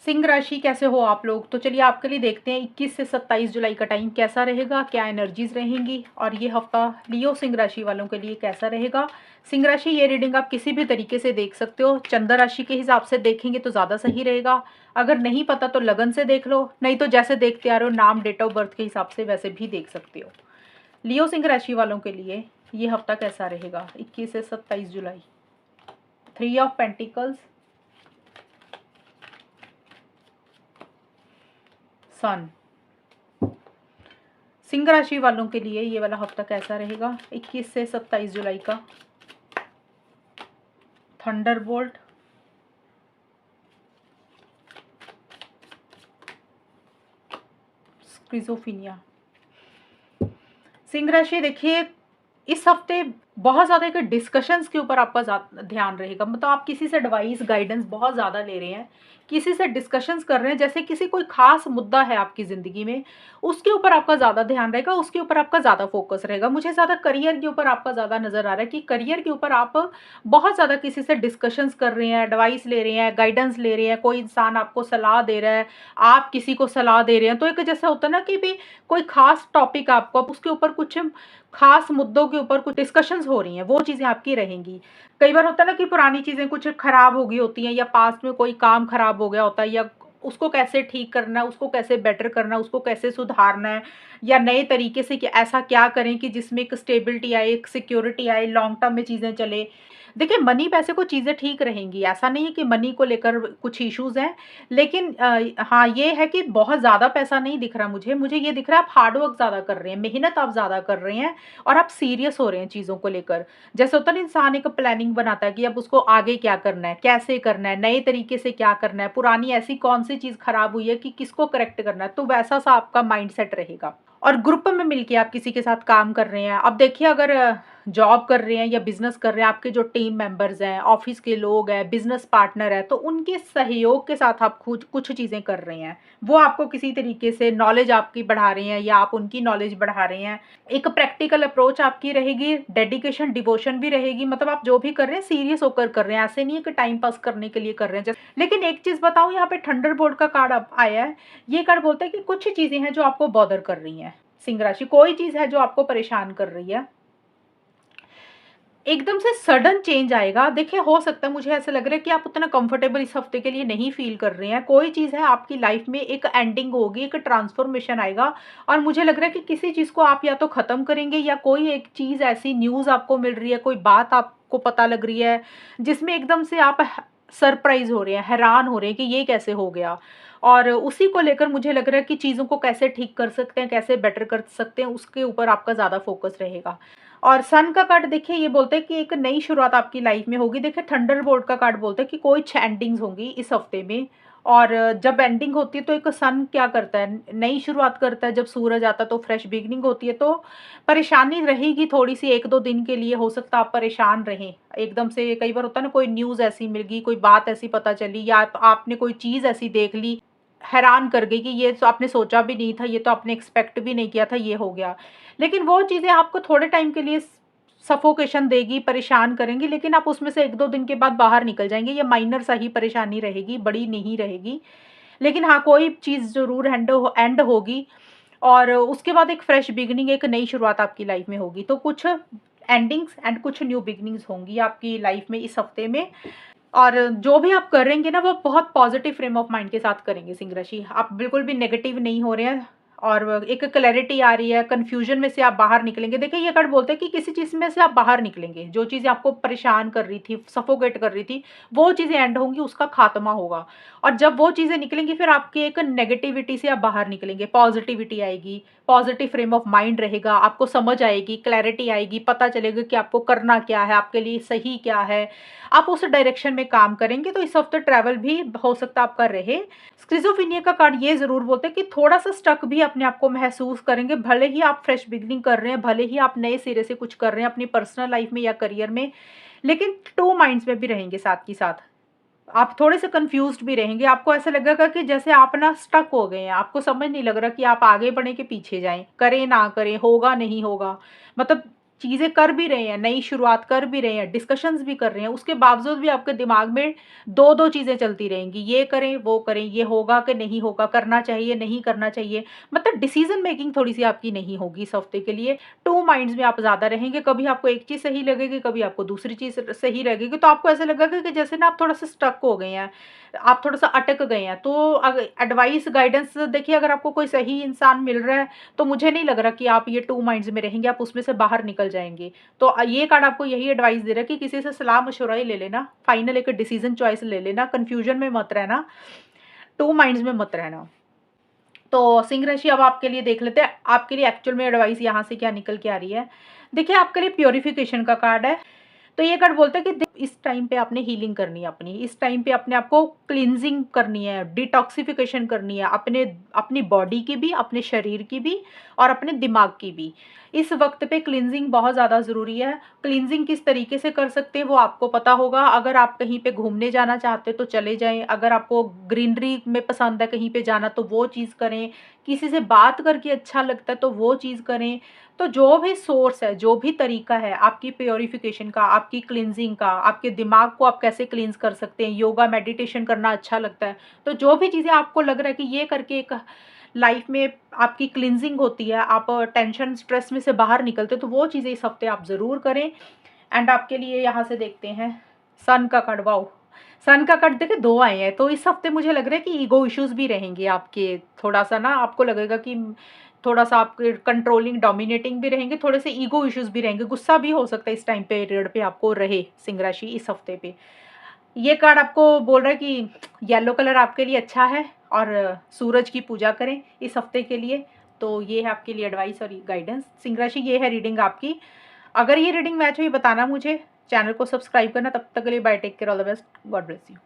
सिंह राशि कैसे हो आप लोग? तो चलिए आपके लिए देखते हैं 21 से 27 जुलाई का टाइम कैसा रहेगा, क्या एनर्जीज रहेंगी और ये हफ्ता लियो सिंह राशि वालों के लिए कैसा रहेगा। सिंह राशि ये रीडिंग आप किसी भी तरीके से देख सकते हो। चंद्र राशि के हिसाब से देखेंगे तो ज़्यादा सही रहेगा। अगर नहीं पता तो लगन से देख लो, नहीं तो जैसे देखते आ रहे हो नाम डेट ऑफ बर्थ के हिसाब से वैसे भी देख सकते हो। लियो सिंह राशि वालों के लिए ये हफ्ता कैसा रहेगा 21 से 27 जुलाई। 3 ऑफ पेंटिकल्स, सन। सिंह राशि वालों के लिए ये वाला हफ्ता कैसा रहेगा 21 से 27 जुलाई का। Thunderbolt, schizophrenia. सिंह राशि देखिए इस हफ्ते बहुत ज़्यादा एक डिस्कशंस के ऊपर आपका ध्यान रहेगा। मतलब आप किसी से एडवाइस गाइडेंस बहुत ज़्यादा ले रहे हैं, किसी से डिस्कशंस कर रहे हैं, जैसे किसी कोई खास मुद्दा है आपकी ज़िंदगी में, उसके ऊपर आपका ज़्यादा ध्यान रहेगा, उसके ऊपर आपका ज़्यादा फोकस रहेगा। मुझे ज़्यादा करियर के ऊपर आपका ज़्यादा नज़र आ रहा है कि करियर के ऊपर आप बहुत ज़्यादा किसी से डिस्कशंस कर रहे हैं, एडवाइस ले रहे हैं, गाइडेंस ले रहे हैं, कोई इंसान आपको सलाह दे रहा है, आप किसी को सलाह दे रहे हैं। तो एक जैसा होता है ना कि भी कोई खास टॉपिक आपको, अब उसके ऊपर कुछ खास मुद्दों के ऊपर कुछ डिस्कशंस हो रही हैं, वो चीज़ें आपकी रहेंगी। कई बार होता है ना कि पुरानी चीज़ें कुछ खराब हो गई होती हैं, या पास्ट में कोई काम खराब हो गया होता है, या उसको कैसे ठीक करना है, उसको कैसे बेटर करना है, उसको कैसे सुधारना है, या नए तरीके से कि ऐसा क्या करें कि जिसमें एक स्टेबिलिटी आए, एक सिक्योरिटी आए, लॉन्ग टर्म में चीज़ें चले। देखिए मनी पैसे को चीज़ें ठीक रहेंगी, ऐसा नहीं है कि मनी को लेकर कुछ इश्यूज हैं, लेकिन हाँ ये है कि बहुत ज़्यादा पैसा नहीं दिख रहा मुझे। मुझे ये दिख रहा है आप हार्ड वर्क ज़्यादा कर रहे हैं, मेहनत आप ज़्यादा कर रहे हैं, और आप सीरियस हो रहे हैं चीज़ों को लेकर। जैसे होता है ना इंसान एक प्लानिंग बनाता है कि अब उसको आगे क्या करना है, कैसे करना है, नए तरीके से क्या करना है, पुरानी ऐसी कौन सी चीज़ खराब हुई है कि किसको करेक्ट करना है, तो वैसा सा आपका माइंड सेट रहेगा। और ग्रुप में मिलके आप किसी के साथ काम कर रहे हैं। अब देखिए अगर जॉब कर रहे हैं या बिजनेस कर रहे हैं, आपके जो टीम मेंबर्स हैं, ऑफिस के लोग हैं, बिजनेस पार्टनर है, तो उनके सहयोग के साथ आप कुछ कुछ चीज़ें कर रहे हैं। वो आपको किसी तरीके से नॉलेज आपकी बढ़ा रहे हैं या आप उनकी नॉलेज बढ़ा रहे हैं। एक प्रैक्टिकल अप्रोच आपकी रहेगी, डेडिकेशन डिवोशन भी रहेगी। मतलब आप जो भी कर रहे हैं सीरियस होकर कर रहे हैं, ऐसे नहीं है कि टाइम पास करने के लिए कर रहे हैं। लेकिन एक चीज़ बताऊँ, यहाँ पे थंडरबोल्ट का कार्ड आया है। ये कार्ड बोलता है कि कुछ चीज़ें हैं जो आपको बॉदर कर रही हैं। सिंह राशि कोई चीज़ है जो आपको परेशान कर रही है, एकदम से सडन चेंज आएगा। देखिए हो सकता है, मुझे ऐसा लग रहा है कि आप उतना कंफर्टेबल इस हफ्ते के लिए नहीं फील कर रहे हैं। कोई चीज़ है आपकी लाइफ में, एक एंडिंग होगी, एक ट्रांसफॉर्मेशन आएगा, और मुझे लग रहा है कि किसी चीज़ को आप या तो ख़त्म करेंगे, या कोई एक चीज़ ऐसी न्यूज़ आपको मिल रही है, कोई बात आपको पता लग रही है जिसमें एकदम से आप सरप्राइज हो रहे हैं, हैरान हो रहे हैं कि ये कैसे हो गया। और उसी को लेकर मुझे लग रहा है कि चीज़ों को कैसे ठीक कर सकते हैं, कैसे बेटर कर सकते हैं, उसके ऊपर आपका ज़्यादा फोकस रहेगा। और सन का कार्ड देखिए ये बोलता है कि एक नई शुरुआत आपकी लाइफ में होगी। देखिए थंडरबोल्ट का कार्ड बोलता है कि कुछ एंडिंग्स होंगी इस हफ्ते में। और जब एंडिंग होती है तो एक सन क्या करता है, नई शुरुआत करता है। जब सूरज आता है तो फ्रेश बिगनिंग होती है। तो परेशानी रहेगी थोड़ी सी, 1-2 दिन के लिए हो सकता है आप परेशान रहें एकदम से। कई बार होता है ना, कोई न्यूज़ ऐसी मिल गई, कोई बात ऐसी पता चली, या आपने कोई चीज़ ऐसी देख ली, हैरान कर गई कि ये तो आपने सोचा भी नहीं था, ये तो आपने एक्सपेक्ट भी नहीं किया था, ये हो गया। लेकिन वो चीज़ें आपको थोड़े टाइम के लिए सफोकेशन देगी, परेशान करेंगी, लेकिन आप उसमें से 1-2 दिन के बाद बाहर निकल जाएँगे। ये माइनर सा ही परेशानी रहेगी, बड़ी नहीं रहेगी। लेकिन हाँ, कोई चीज़ ज़रूर एंड होगी, और उसके बाद एक फ्रेश बिगिनिंग, एक नई शुरुआत आपकी लाइफ में होगी। तो कुछ एंडिंग्स एंड कुछ न्यू बिगिनिंग्स होंगी आपकी लाइफ में इस हफ्ते में। और जो भी आप करेंगे ना, वो बहुत पॉजिटिव फ्रेम ऑफ माइंड के साथ करेंगे सिंह राशि। आप बिल्कुल भी नेगेटिव नहीं हो रहे हैं, और एक क्लैरिटी आ रही है, कन्फ्यूजन में से आप बाहर निकलेंगे। देखिए ये कार्ड बोलते हैं कि किसी चीज़ में से आप बाहर निकलेंगे। जो चीज़ें आपको परेशान कर रही थी, सफोकेट कर रही थी, वो चीज़ें एंड होंगी, उसका खात्मा होगा। और जब वो चीज़ें निकलेंगी, फिर आपके एक नेगेटिविटी से आप बाहर निकलेंगे, पॉजिटिविटी आएगी, पॉजिटिव फ्रेम ऑफ माइंड रहेगा, आपको समझ आएगी, क्लैरिटी आएगी, पता चलेगा कि आपको करना क्या है, आपके लिए सही क्या है, आप उस डायरेक्शन में काम करेंगे। तो इस हफ्ते ट्रैवल भी हो सकता है आपका रहे। स्किज़ोफ्रेनिया का कार्ड ये ज़रूर बोलते हैं कि थोड़ा-सा स्टक भी अपने आप को महसूस करेंगे, भले ही आप फ्रेश बिगिनिंग कर रहे हैं, भले ही आप नए सिरे से कुछ कर रहे हैं अपनी पर्सनल लाइफ में या करियर में, लेकिन 2 माइंड्स में भी रहेंगे साथ के साथ। आप थोड़े से कन्फ्यूज़्ड भी रहेंगे, आपको ऐसा लगेगा कि जैसे आप ना स्टक हो गए हैं, आपको समझ नहीं लग रहा कि आप आगे बढ़ें कि पीछे जाएँ, करें ना करें, होगा नहीं होगा। मतलब चीज़ें कर भी रहे हैं, नई शुरुआत कर भी रहे हैं, डिस्कशंस भी कर रहे हैं, उसके बावजूद भी आपके दिमाग में 2-2 चीज़ें चलती रहेंगी, ये करें, वो करें, ये होगा कि नहीं होगा, करना चाहिए, नहीं करना चाहिए। मतलब डिसीज़न मेकिंग थोड़ी-सी आपकी नहीं होगी इस हफ्ते के लिए। 2 माइंड्स में आप ज़्यादा रहेंगे, कभी आपको एक चीज़ सही लगेगी, कभी आपको दूसरी चीज़ सही लगेगी, तो आपको ऐसा लगेगा कि जैसे ना आप थोड़ा-सा स्टक हो गए हैं, आप थोड़ा-सा अटक गए हैं। तो एडवाइस, गाइडेंस देखिए, अगर आपको कोई सही इंसान मिल रहा है, तो मुझे नहीं लग रहा कि आप ये 2 माइंड्स में रहेंगे, आप उसमें से बाहर निकल जाएँगे। तो ये कार्ड आपको यही एडवाइस दे रहा है कि किसी से सलाह-मशवरा ही ले लेना, फाइनल एक डिसीज़न चॉइस ले लेना, कन्फ्यूज़न में मत रहना, 2 माइंड्स में मत रहना। तो सिंह राशि, अब आपके लिए देख लेते हैं, आपके लिए एक्चुअल में एडवाइस यहाँ से क्या निकल के आ रही है। देखिए, आपके लिए प्यूरिफिकेशन का कार्ड है। तो ये कार्ड बोलता है कि इस टाइम पे आपने हीलिंग करनी है अपनी, इस टाइम पे अपने आप को क्लींजिंग करनी है, डिटॉक्सिफिकेशन करनी है, अपने अपनी बॉडी की भी, अपने शरीर की भी और अपने दिमाग की भी। इस वक्त पे क्लींजिंग बहुत ज़्यादा ज़रूरी है। क्लींजिंग किस तरीके से कर सकते हैं वो आपको पता होगा। अगर आप कहीं पे घूमने जाना चाहते हो तो चले जाएं, अगर आपको ग्रीनरी में पसंद है कहीं पे जाना तो वो चीज़ करें, किसी से बात करके अच्छा लगता है तो वो चीज़ करें। तो जो भी सोर्स है, जो भी तरीका है आपकी प्योरिफिकेशन का, आपकी क्लींजिंग का, आपके दिमाग को आप कैसे क्लींस कर सकते हैं, योगा मेडिटेशन करना अच्छा लगता है, तो जो भी चीज़ें आपको लग रहा है कि ये करके एक लाइफ में आपकी क्लींजिंग होती है, आप टेंशन स्ट्रेस में से बाहर निकलते हो, तो वो चीज़ें इस हफ्ते आप ज़रूर करें। एंड आपके लिए यहाँ से देखते हैं सन का कार्ड। वाओ, सन का कार्ड देखिए 2 आए हैं, तो इस हफ्ते मुझे लग रहा है कि ईगो इश्यूज भी रहेंगे आपके, थोड़ा सा ना आपको लगेगा कि थोड़ा सा आपके कंट्रोलिंग डोमिनेटिंग भी रहेंगे, थोड़े से ईगो इश्यूज भी रहेंगे, गुस्सा भी हो सकता है इस टाइम पीरियड पे आपको रहे सिंह राशि इस हफ्ते पे। ये कार्ड आपको बोल रहा है कि येलो कलर आपके लिए अच्छा है और सूरज की पूजा करें इस हफ्ते के लिए। तो ये है आपके लिए एडवाइस और गाइडेंस सिंह राशि, ये है रीडिंग आपकी। अगर ये रीडिंग मैच हुई बताना मुझे, चैनल को सब्सक्राइब करना। तब तक के लिए bye, take care, all the best, God bless you.